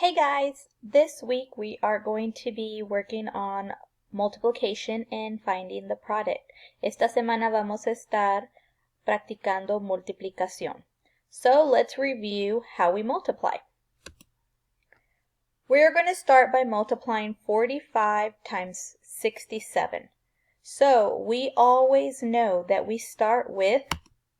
Hey guys! This week we are going to be working on multiplication and finding the product. Esta semana vamos a estar practicando multiplicación. So let's review how we multiply. We're going to start by multiplying 45 times 67. So we always know that we start with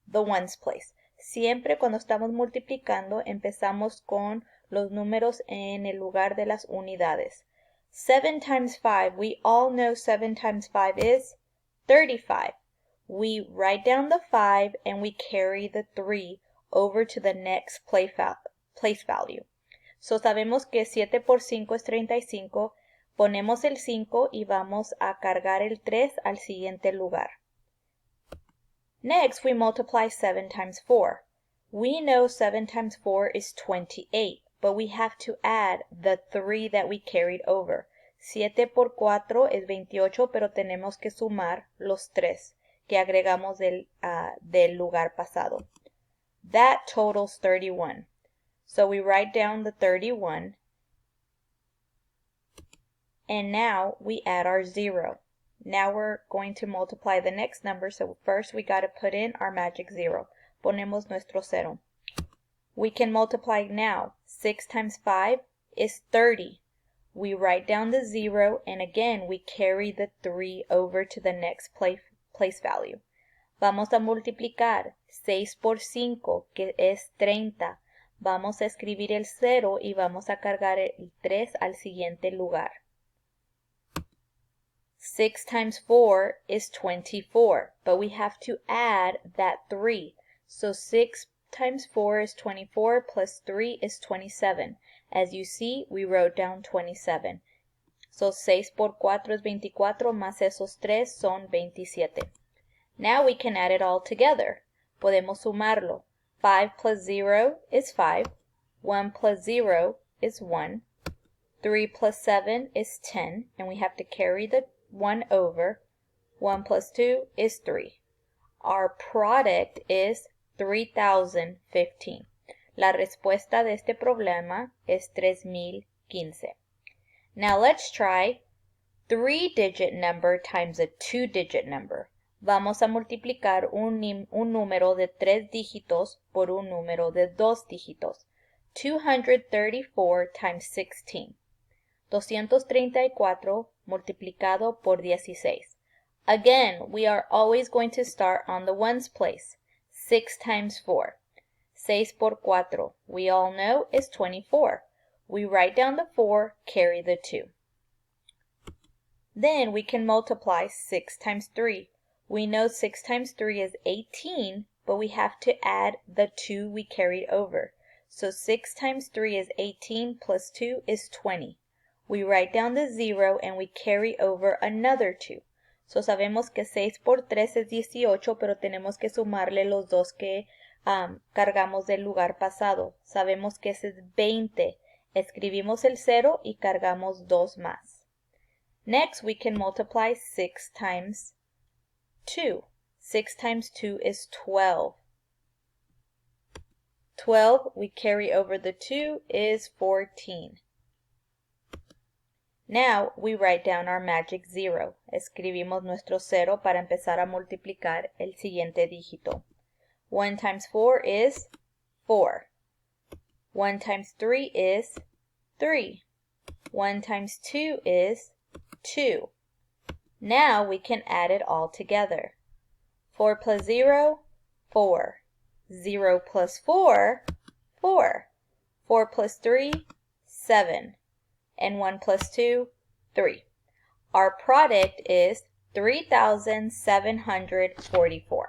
the ones place. Siempre cuando estamos multiplicando empezamos con los números en el lugar de las unidades. 7 times 5, we all know 7 times 5 is 35. We write down the 5 and we carry the 3 over to the next place value. So sabemos que 7 por 5 es 35, ponemos el 5 y vamos a cargar el 3 al siguiente lugar. Next, we multiply 7 times 4. We know 7 times 4 is 28, but we have to add the 3 that we carried over. 7 por 4 es 28, pero tenemos que sumar los 3 que agregamos del lugar pasado. That totals 31. So we write down the 31, and now we add our 0. Now we're going to multiply the next number, so first we got to put in our magic 0. Ponemos nuestro 0. We can multiply now. 6 times 5 is 30. We write down the 0, and again we carry the 3 over to the next place value. Vamos a multiplicar 6 por 5, que es 30. Vamos a escribir el 0 y vamos a cargar el 3 al siguiente lugar. 6 times 4 is 24, but we have to add that 3. So 6 times 4 is 24, plus 3 is 27. As you see, we wrote down 27. So 6 por 4 es 24, más esos 3 son 27. Now we can add it all together. Podemos sumarlo. 5 plus 0 is 5. 1 plus 0 is 1. 3 plus 7 is 10, and we have to carry the 1 over. 1 plus 2 is 3. Our product is 3015. La respuesta de este problema es 3015. Now let's try 3-digit number times a 2-digit number. Vamos a multiplicar un número de 3 dígitos por un número de 2 dígitos. 234 times 16. 234 multiplicado por 16. Again, we are always going to start on the ones place. 6 times 4. 6 por 4, we all know, is 24. We write down the 4, carry the 2. Then we can multiply 6 times 3. We know 6 times 3 is 18, but we have to add the 2 we carried over. So 6 times 3 is 18 plus 2 is 20. We write down the 0 and we carry over another 2. So sabemos que 6 por 3 es 18, pero tenemos que sumarle los 2 que cargamos del lugar pasado. Sabemos que ese es 20. Escribimos el 0 y cargamos 2 más. Next, we can multiply 6 times 2. 6 times 2 is 12. 12, we carry over the 2, is 14. Now we write down our magic 0. Escribimos nuestro 0 para empezar a multiplicar el siguiente dígito. 1 times 4 is 4. 1 times 3 is 3. 1 times 2 is 2. Now we can add it all together. 4 plus 0, 4. 0 plus 4, 4. 4 plus 3, 7. And 1 plus 2, 3. Our product is 3,744.